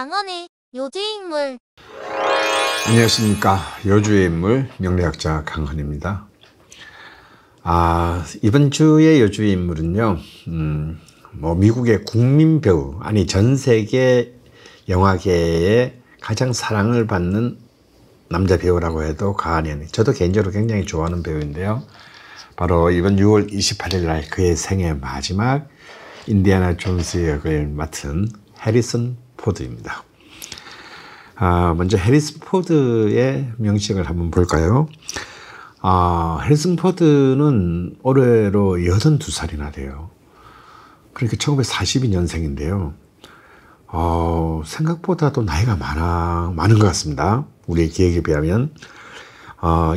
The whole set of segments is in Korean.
강헌의 요주의 인물. 안녕하십니까. 요주의 인물 명리학자 강헌입니다. 이번 주의 요주의 인물은요, 미국의 국민 배우, 아니 전 세계 영화계에 가장 사랑을 받는 남자 배우라고 해도 과언이 아니에요. 저도 개인적으로 굉장히 좋아하는 배우인데요. 바로 이번 6월 28일 날 그의 생애 마지막 인디아나 존스 역을 맡은 해리슨 포드입니다. 먼저 해리슨 포드의 명칭을 한번 볼까요? 해리슨 포드는 올해로 82살이나 돼요. 그러니까 1942년생인데요. 생각보다도 나이가 많은 것 같습니다. 우리의 기억에 비하면.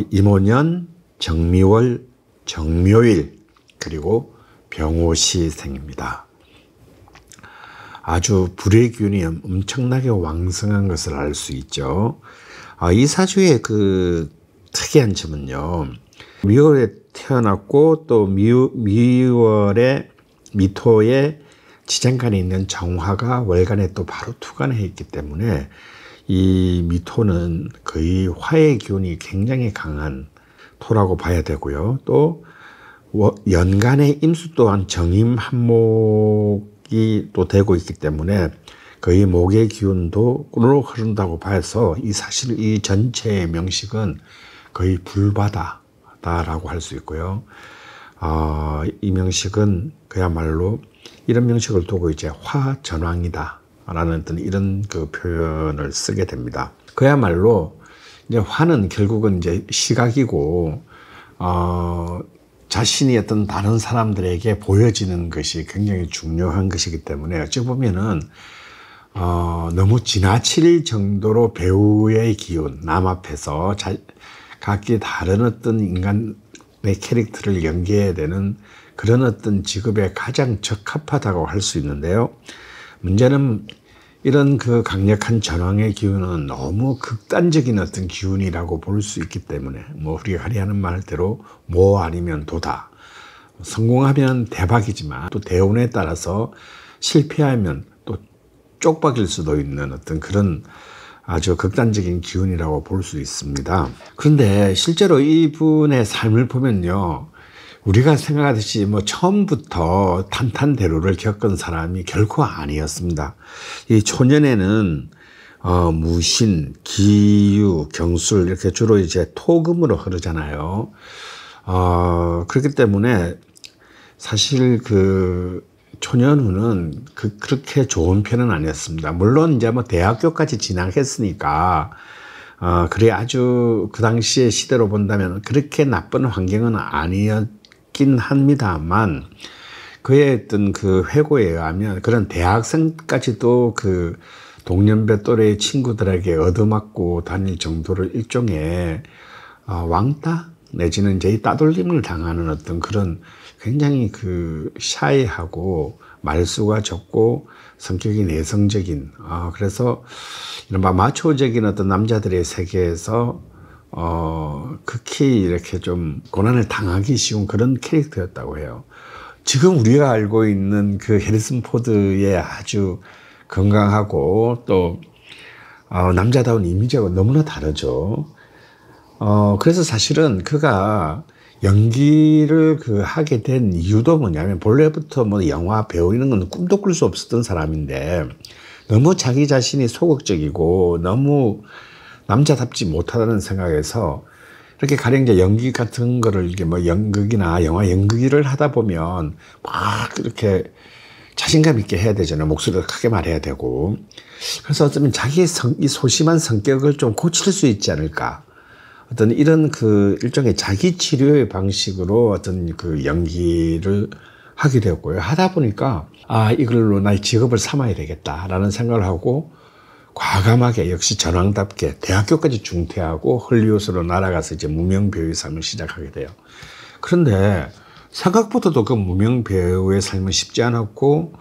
임오년, 정미월, 정묘일, 그리고 병오시생입니다. 아주 불의 기운이 엄청나게 왕성한 것을 알 수 있죠. 이 사주의 그 특이한 점은요, 미월에 태어났고 또 미월에 미토에 지장간에 있는 정화가 월간에 또 바로 투간해 있기 때문에 이 미토는 거의 화의 기운이 굉장히 강한 토라고 봐야 되고요. 또 연간의 임수 또한 정임 한목이 또 되고 있기 때문에 거의 목의 기운도 꿀로 흐른다고 봐서 사실 이 전체의 명식은 거의 불바다다라고 할 수 있고요. 이 명식은 그야말로 이런 명식을 두고 이제 화전왕이다 라는 어떤 이런 그 표현을 쓰게 됩니다. 그야말로 이제 화는 결국은 이제 시각이고, 자신이 어떤 다른 사람들에게 보여지는 것이 굉장히 중요한 것이기 때문에 어찌 보면은, 너무 지나칠 정도로 배우의 기운, 남 앞에서 각기 다른 어떤 인간의 캐릭터를 연기해야 되는 그런 어떤 직업에 가장 적합하다고 할 수 있는데요. 문제는 이런 그 강력한 전왕의 기운은 너무 극단적인 어떤 기운이라고 볼 수 있기 때문에, 우리가 흔히 하는 말대로 뭐 아니면 도다. 성공하면 대박이지만 또 대운에 따라서 실패하면 또 쪽박일 수도 있는 어떤 그런 아주 극단적인 기운이라고 볼 수 있습니다. 그런데 실제로 이분의 삶을 보면요, 우리가 생각하듯이 처음부터 탄탄대로를 겪은 사람이 결코 아니었습니다. 이 초년에는 무신, 기유, 경술 이렇게 주로 이제 토금으로 흐르잖아요. 그렇기 때문에 사실 그 초년 후는 그렇게 좋은 편은 아니었습니다. 물론 이제 대학교까지 진학했으니까 그래 아주 그 당시의 시대로 본다면 그렇게 나쁜 환경은 아니었긴 합니다만, 그의 어떤 그 회고에 의하면 그런 대학생까지도 그 동년배 또래의 친구들에게 얻어맞고 다닐 정도로 일종의 왕따 내지는 이제 따돌림을 당하는 어떤 그런 굉장히 그 샤이하고 말수가 적고 성격이 내성적인, 그래서 이른바 마초적인 어떤 남자들의 세계에서 극히 이렇게 좀 고난을 당하기 쉬운 그런 캐릭터였다고 해요. 지금 우리가 알고 있는 그 해리슨 포드의 아주 건강하고 또 남자다운 이미지하고 너무나 다르죠. 그래서 사실은 그가 연기를 하게 된 이유도 뭐냐면, 본래부터 영화 배우 이런 건 꿈도 꿀 수 없었던 사람인데 너무 자기 자신이 소극적이고 너무 남자답지 못하다는 생각에서 이렇게 가령 이제 연기 같은 거를 이게 연극이나 영화 연극을 하다 보면 막 이렇게 자신감 있게 해야 되잖아요. 목소리를 크게 말해야 되고. 그래서 어쩌면 자기의 이 소심한 성격을 좀 고칠 수 있지 않을까. 어떤 이런 그 일종의 자기 치료의 방식으로 어떤 그 연기를 하게 되었고요. 하다 보니까 이걸로 나의 직업을 삼아야 되겠다라는 생각을 하고 과감하게 역시 전왕답게 대학교까지 중퇴하고 헐리우드로 날아가서 이제 무명 배우의 삶을 시작하게 돼요. 그런데 생각보다도 그 무명 배우의 삶은 쉽지 않았고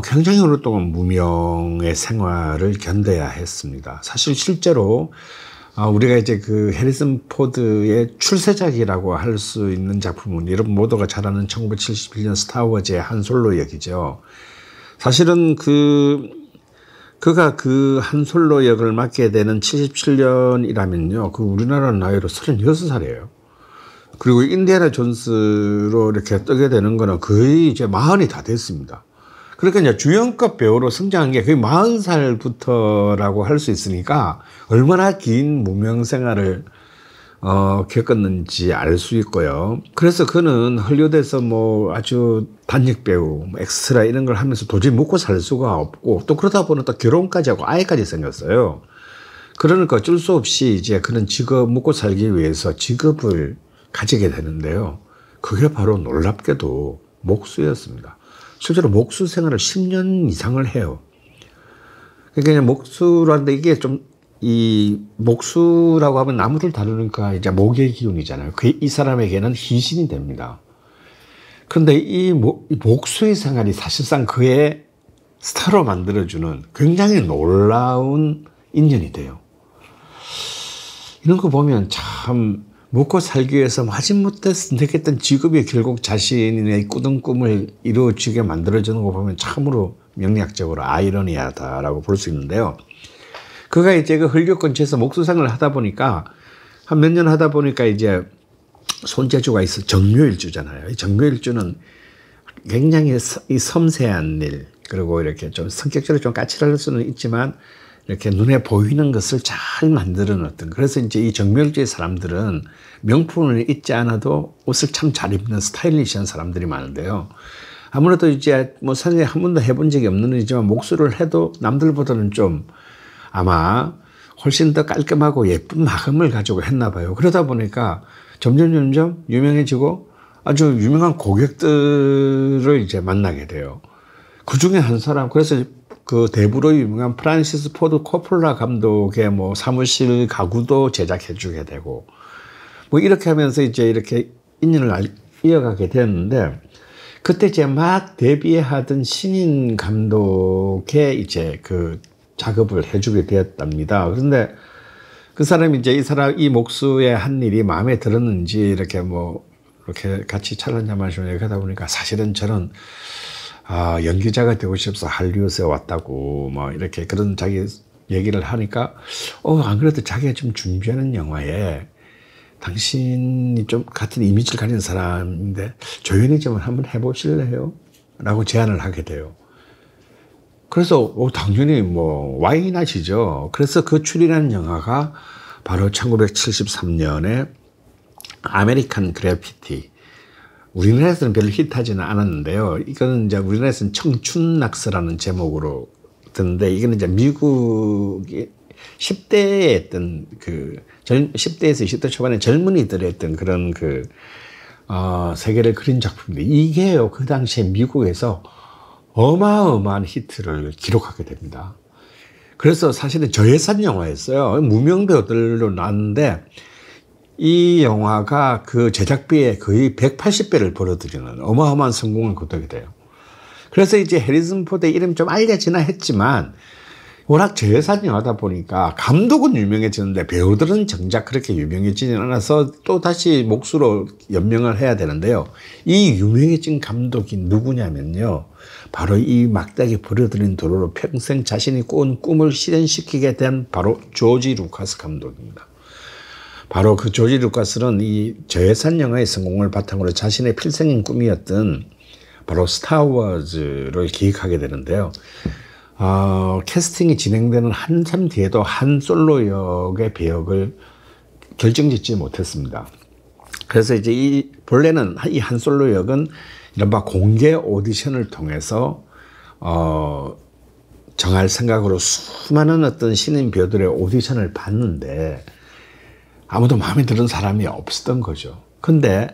굉장히 오랫동안 무명의 생활을 견뎌야 했습니다. 사실 실제로 우리가 이제 그 해리슨 포드의 출세작이라고 할 수 있는 작품은 여러분 모두가 잘 아는 1971년 스타워즈의 한 솔로 역이죠. 사실은 그가 그 한솔로 역을 맡게 되는 77년이라면요. 그 우리나라 나이로 36살이에요. 그리고 인디애나 존스로 이렇게 뜨게 되는 거는 거의 이제 40이 다 됐습니다. 그러니까 이제 주연급 배우로 성장한 게 거의 40살부터라고 할 수 있으니까 얼마나 긴 무명 생활을 겪었는지 알 수 있고요. 그래서 그는 헐리우드에서 뭐 아주 단역 배우, 뭐 엑스트라 이런 걸 하면서 도저히 먹고 살 수가 없고 또 그러다 보니 또 결혼까지 하고 아이까지 생겼어요. 그러니까 어쩔 수 없이 이제 그런 먹고 살기 위해서 직업을 가지게 되는데요. 그게 바로 놀랍게도 목수였습니다. 실제로 목수 생활을 10년 이상을 해요. 그러니까 목수라는데 이게 좀 이 목수라고 하면 나무를 다루니까 이제 목의 기운이잖아요. 이 사람에게는 희신이 됩니다. 그런데 이 목수의 생활이 사실상 그의 스타로 만들어주는 굉장히 놀라운 인연이 돼요. 이런 거 보면 참 먹고 살기 위해서 마지못해 선택했던 직업이 결국 자신의 꾸던 꿈을 이루어지게 만들어주는 거 보면 참으로 명리학적으로 아이러니하다라고 볼 수 있는데요. 그가 이제 그 헐리우드 근처에서 목수생을 하다 보니까 한 몇 년 하다 보니까 이제 손재주가 있어 정묘일주잖아요. 이 정묘일주는 굉장히 이 섬세한 일 그리고 이렇게 좀 성격적으로 좀 까칠할 수는 있지만 이렇게 눈에 보이는 것을 잘 만들어 놓던. 그래서 이제 이 정묘일주의 사람들은 명품을 입지 않아도 옷을 참 잘 입는 스타일리시한 사람들이 많은데요. 아무래도 이제 뭐 사실 한 번도 해본 적이 없는 일이지만 목수를 해도 남들보다는 좀 아마 훨씬 더 깔끔하고 예쁜 마음을 가지고 했나 봐요. 그러다 보니까 점점 유명해지고 아주 유명한 고객들을 이제 만나게 돼요. 그 중에 한 사람, 그래서 그 대부로 유명한 프란시스 포드 코폴라 감독의 뭐 사무실 가구도 제작해 주게 되고 뭐 이렇게 하면서 이제 이렇게 인연을 이어가게 되었는데 그때 이제 막 데뷔하던 신인 감독의 이제 그 작업을 해주게 되었답니다. 그런데 그 사람이 이제 이 목수의 한 일이 마음에 들었는지 이렇게 뭐 이렇게 같이 차 한잔 마시고 얘기하다 보니까 사실은 저는 연기자가 되고 싶어서 할리우드에 왔다고 뭐 이렇게 그런 자기 얘기를 하니까 안 그래도 자기가 좀 준비하는 영화에 당신이 좀 같은 이미지를 가진 사람인데 조연이 좀 한번 해보실래요? 라고 제안을 하게 돼요. 그래서 당연히 뭐 와이낫이죠. 그래서 그 출연한 영화가 바로 1973년에 아메리칸 그래피티. 우리나라에서는 별로 히트하지는 않았는데요. 이거는 이제 우리나라에서는 청춘낙서라는 제목으로 듣는데 이거는 이제 미국의 10대에 했던 10대에서 20대 초반에 젊은이들이 했던 그런 세계를 그린 작품인데 이게요, 그 당시에 미국에서 어마어마한 히트를 기록하게 됩니다. 그래서 사실은 저예산 영화였어요. 무명 배우들로 나왔는데 이 영화가 그 제작비의 거의 180배를 벌어들이는 어마어마한 성공을 거두게 돼요. 그래서 이제 해리슨 포드의 이름이 좀 알려지나 했지만 워낙 저예산 영화다 보니까 감독은 유명해지는데 배우들은 정작 그렇게 유명해지지 않아서 또 다시 몫으로 연명을 해야 되는데요. 이 유명해진 감독이 누구냐면요. 바로 이 막대기 벌어들인 도로로 평생 자신이 꾼 꿈을 실현시키게 된 바로 조지 루카스 감독입니다. 바로 그 조지 루카스는 이 저예산 영화의 성공을 바탕으로 자신의 필생인 꿈이었던 바로 스타워즈를 기획하게 되는데요. 캐스팅이 진행되는 한참 뒤에도 한 솔로 역의 배역을 결정짓지 못했습니다. 그래서 이제 본래는 이 한 솔로 역은 이른바 공개 오디션을 통해서 정할 생각으로 수많은 어떤 신인 배우들의 오디션을 봤는데 아무도 마음에 드는 사람이 없었던 거죠. 근데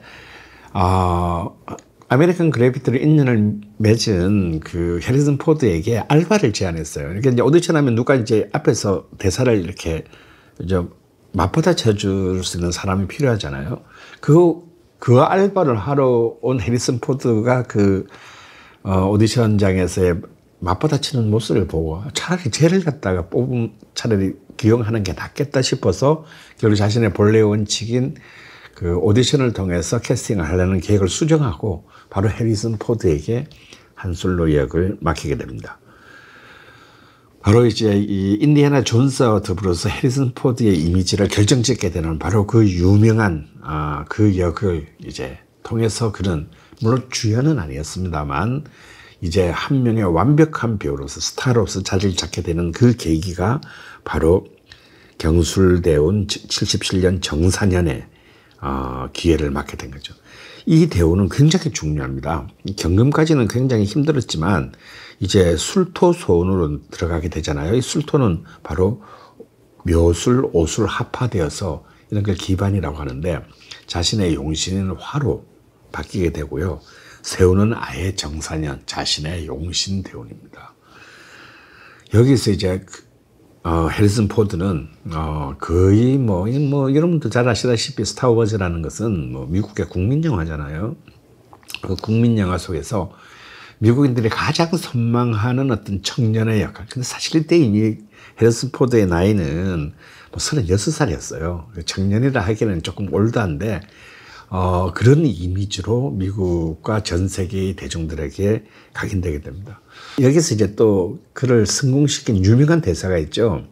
아메리칸 그래피티를 인연을 맺은 그 해리슨 포드에게 알바를 제안했어요. 그러니까 이제 오디션하면 누가 이제 앞에서 대사를 이렇게 좀 맞받아쳐 줄 수 있는 사람이 필요하잖아요. 그 알바를 하러 온 해리슨 포드가 그 오디션장에서의 맞받아치는 모습을 보고 차라리 쟤를 갖다가 뽑으면 차라리 기용하는 게 낫겠다 싶어서 결국 자신의 본래 원칙인 그 오디션을 통해서 캐스팅을 하려는 계획을 수정하고 바로 해리슨 포드에게 한 솔로 역을 맡기게 됩니다. 바로 이제 이 인디애나 존스와 더불어서 해리슨 포드의 이미지를 결정짓게 되는 바로 그 유명한 그 역을 이제 통해서 그는 물론 주연은 아니었습니다만 이제 한 명의 완벽한 배우로서 스타로서 자리를 잡게 되는 그 계기가 바로 경술대운 77년 정사년에 기회를 맡게 된 거죠. 이 대우는 굉장히 중요합니다. 경금까지는 굉장히 힘들었지만 이제 술토 소원으로 들어가게 되잖아요. 이 술토는 바로 묘술, 오술 합화되어서 이런 걸 기반이라고 하는데 자신의 용신인 화로 바뀌게 되고요. 세우는 아예 정사년, 자신의 용신 대운입니다. 여기서 이제 해리슨 포드는 거의 여러분도 잘 아시다시피 스타워즈라는 것은 미국의 국민 영화잖아요. 그 국민 영화 속에서 미국인들이 가장 선망하는 어떤 청년의 역할. 근데 사실 이때 이미 해리슨 포드의 나이는 36살이었어요. 청년이라 하기에는 조금 올드한데 그런 이미지로 미국과 전 세계의 대중들에게 각인되게 됩니다. 여기서 이제 또 그를 성공시킨 유명한 대사가 있죠.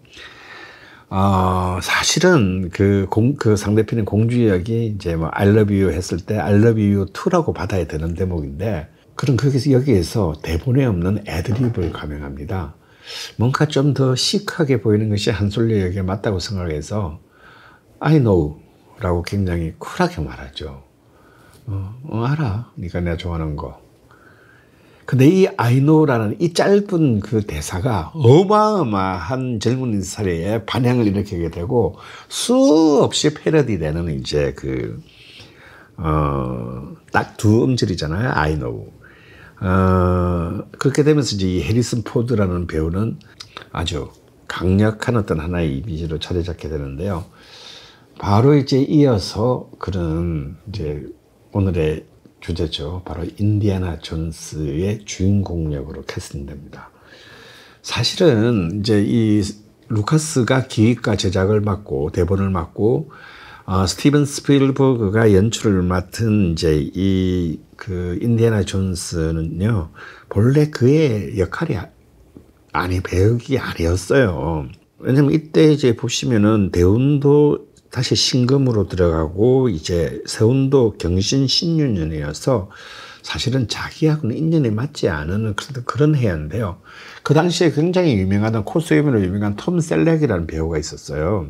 사실은 그 상대편인 공주역이 이제 I love you 했을 때 I love you too라고 받아야 되는 대목인데, 그럼 여기에서 대본에 없는 애드립을 감행합니다. 뭔가 좀 더 시크하게 보이는 것이 한솔려 역에 맞다고 생각해서 I know 라고 굉장히 쿨하게 말하죠. 알아. 네가 내가 좋아하는 거. 근데 이 I know라는 이 짧은 그 대사가 어마어마한 젊은 사회에 반향을 일으키게 되고 수없이 패러디 되는 이제 딱 두 음절이잖아요. I know. 그렇게 되면서 이제 이 해리슨 포드라는 배우는 아주 강력한 어떤 하나의 이미지로 자리 잡게 되는데요. 바로 이제 이어서 그는 이제 오늘의 주제죠. 바로 인디애나 존스의 주인공 역으로 캐스팅됩니다. 사실은 이제 이 루카스가 기획과 제작을 맡고 대본을 맡고 스티븐 스필버그가 연출을 맡은 이제 인디애나 존스는요, 본래 그의 역할이 배역이 아니었어요. 왜냐면 이때 이제 보시면은 대운도 다시 신금으로 들어가고 이제 세운도 경신 신유년이어서 사실은 자기하고는 인연이 맞지 않은 그런 해인데요. 그 당시에 굉장히 유명하던 코스염으로 유명한 톰 셀렉이라는 배우가 있었어요.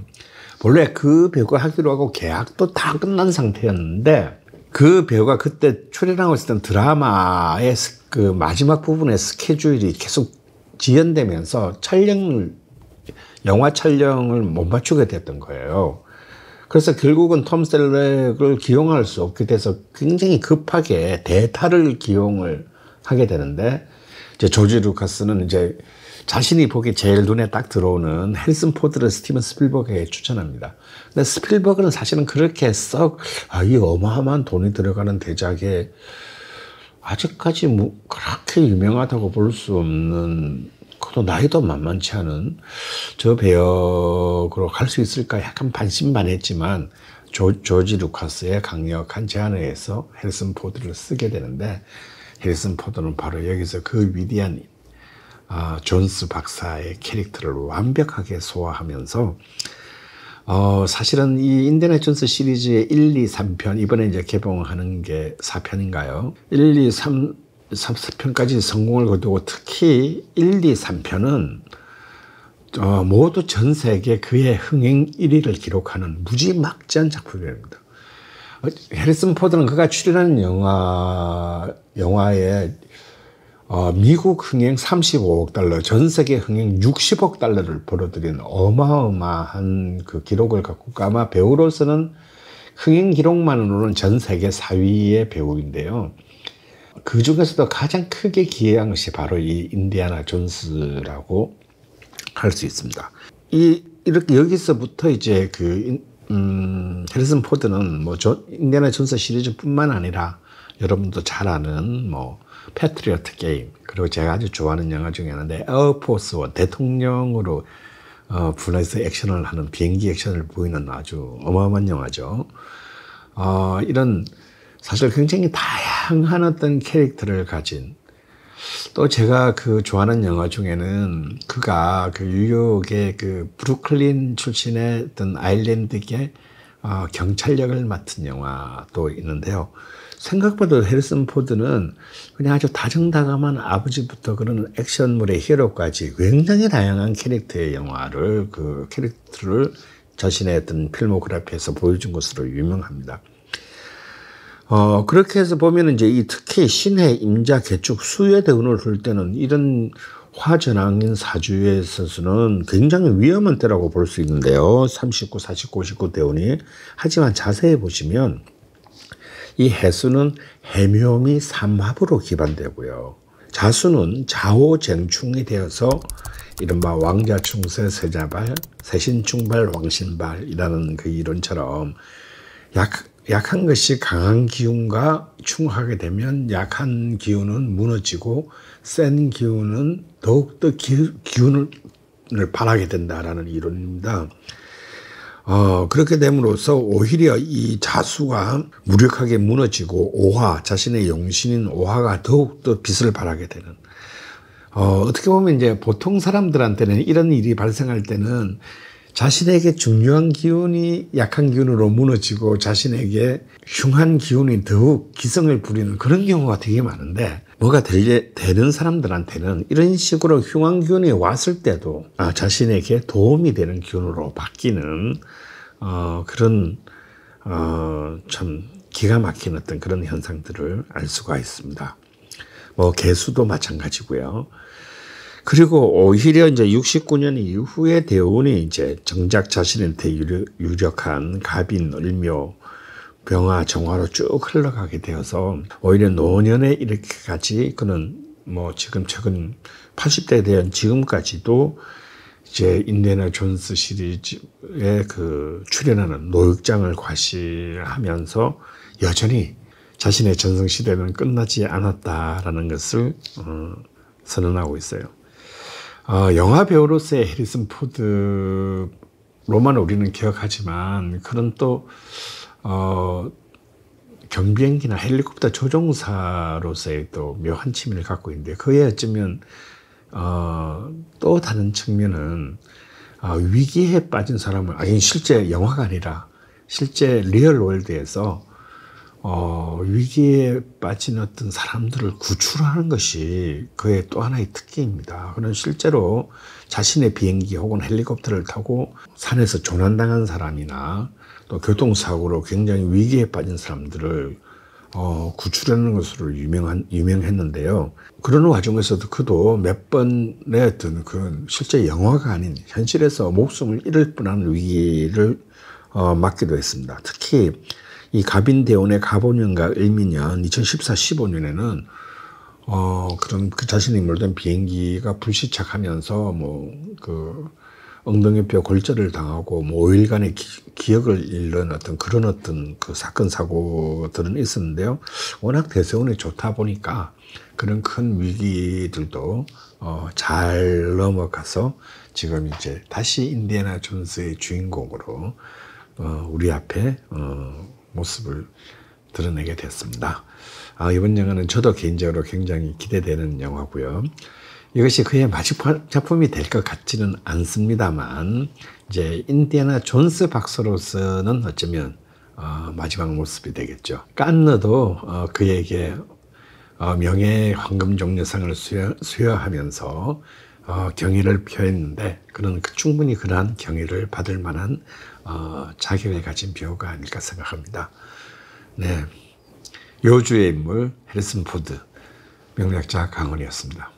원래 그 배우가 하기로 하고 계약도 다 끝난 상태였는데 그 배우가 그때 출연하고 있었던 드라마의 그 마지막 부분의 스케줄이 계속 지연되면서 영화 촬영을 못 맞추게 됐던 거예요. 그래서 결국은 톰 셀렉을 기용할 수 없게 돼서 굉장히 급하게 대타를 기용을 하게 되는데, 이제 조지 루카스는 이제 자신이 보기에 제일 눈에 딱 들어오는 해리슨 포드를 스티븐 스필버그에게 추천합니다. 근데 스필버그는 사실은 그렇게 이 어마어마한 돈이 들어가는 대작에 아직까지 그렇게 유명하다고 볼 수 없는, 또 나이도 만만치 않은 저 배역으로 갈 수 있을까 약간 반신반했지만 조지 루카스의 강력한 제안에 의해서 해리슨 포드를 쓰게 되는데, 해리슨 포드는 바로 여기서 그 위대한 존스 박사의 캐릭터를 완벽하게 소화하면서 사실은 이 인디애나 존스 시리즈의 1, 2, 3편 이번에 이제 개봉하는 게 4편인가요? 1, 2, 3편까지 성공을 거두고 특히 1, 2, 3편은 모두 전 세계 그의 흥행 1위를 기록하는 무지막지한 작품입니다. 해리슨 포드는 그가 출연한 영화에 미국 흥행 35억 달러, 전 세계 흥행 60억 달러를 벌어들인 어마어마한 그 기록을 갖고 아마 배우로서는 흥행 기록만으로는 전 세계 4위의 배우인데요. 그 중에서도 가장 크게 기여한 것이 바로 이 인디애나 존스라고 할 수 있습니다. 이렇게 여기서부터 이제 해리슨 포드는 인디애나 존스 시리즈뿐만 아니라 여러분도 잘 아는 패트리어트 게임, 그리고 제가 아주 좋아하는 영화 중에 하나인데 에어포스 원, 대통령으로 분해서 액션을 하는 비행기 액션을 보이는 아주 어마어마한 영화죠. 이런 사실 굉장히 다양한 어떤 캐릭터를 가진, 또 제가 그 좋아하는 영화 중에는 그가 그 뉴욕의 그 브루클린 출신의 어떤 아일랜드계 경찰력을 맡은 영화도 있는데요. 생각보다 해리슨 포드는 그냥 아주 다정다감한 아버지부터 그런 액션물의 히어로까지 굉장히 다양한 캐릭터의 영화를 그 캐릭터를 자신의 어떤 필모그래피에서 보여준 것으로 유명합니다. 그렇게 해서 보면 이제 이 특히 신해, 임자, 개축, 수의 대운을 볼 때는 이런 화전왕인 사주에 있어서는 굉장히 위험한 때라고 볼 수 있는데요. 39, 49, 59 대운이. 하지만 자세히 보시면 이 해수는 해묘미 삼합으로 기반되고요. 자수는 좌호쟁충이 되어서 이른바 왕자충세 세자발, 세신충발, 왕신발이라는 그 이론처럼 약한 것이 강한 기운과 충하게 되면 약한 기운은 무너지고 센 기운은 더욱더 기운을 발하게 된다라는 이론입니다. 그렇게 됨으로써 오히려 이 자수가 무력하게 무너지고 오화, 자신의 용신인 오화가 더욱더 빛을 발하게 되는. 어떻게 보면 이제 보통 사람들한테는 이런 일이 발생할 때는 자신에게 중요한 기운이 약한 기운으로 무너지고 자신에게 흉한 기운이 더욱 기승을 부리는 그런 경우가 되게 많은데 뭐가 되는 사람들한테는 이런 식으로 흉한 기운이 왔을 때도 자신에게 도움이 되는 기운으로 바뀌는 그런 참 기가 막힌 어떤 그런 현상들을 알 수가 있습니다. 뭐 개수도 마찬가지고요. 그리고 오히려 이제 69년 이후의 대운이 이제 정작 자신한테 유력한 갑인, 을묘, 병화, 정화로 쭉 흘러가게 되어서 오히려 노년에 이렇게까지 그는 뭐 지금 최근 80대에 대한 지금까지도 이제 인디애나 존스 시리즈에 그 출연하는 노역장을 과시하면서 여전히 자신의 전성시대는 끝나지 않았다라는 것을 선언하고 있어요. 영화 배우로서의 해리슨 포드로만 우리는 기억하지만 그는 또 경비행기나 헬리콥터 조종사로서의 또 묘한 취미를 갖고 있는데 그에 어쩌면 또 다른 측면은 위기에 빠진 사람을 실제 영화가 아니라 실제 리얼 월드에서 위기에 빠진 어떤 사람들을 구출하는 것이 그의 또 하나의 특기입니다. 그는 실제로 자신의 비행기 혹은 헬리콥터를 타고 산에서 조난당한 사람이나 또 교통사고로 굉장히 위기에 빠진 사람들을 구출하는 것으로 유명했는데요. 그런 와중에서도 그도 몇 번의 어떤 그런 실제 영화가 아닌 현실에서 목숨을 잃을 뻔한 위기를 맞기도 했습니다. 특히 이 갑인대운의 갑오년과 을미년 2014-15년에는 그런 그 자신이 몰던 비행기가 불시착하면서 그 엉덩이뼈 골절을 당하고 5일간의 기억을 잃는 그런 그 사건 사고들은 있었는데요. 워낙 대세운이 좋다 보니까 그런 큰 위기들도 잘 넘어가서 지금 이제 다시 인디애나 존스의 주인공으로 우리 앞에 모습을 드러내게 됐습니다. 이번 영화는 저도 개인적으로 굉장히 기대되는 영화고요. 이것이 그의 마지막 작품이 될 것 같지는 않습니다만 이제 인디애나 존스 박사로서는 어쩌면 마지막 모습이 되겠죠. 깐느도 그에게 명예의 황금종려상을 수여하면서 경의를 표했는데 그는 충분히 그러한 경의를 받을 만한 자격을 가진 배우가 아닐까 생각합니다. 네, 요주의 인물 해리슨 포드, 명략자 강헌이었습니다.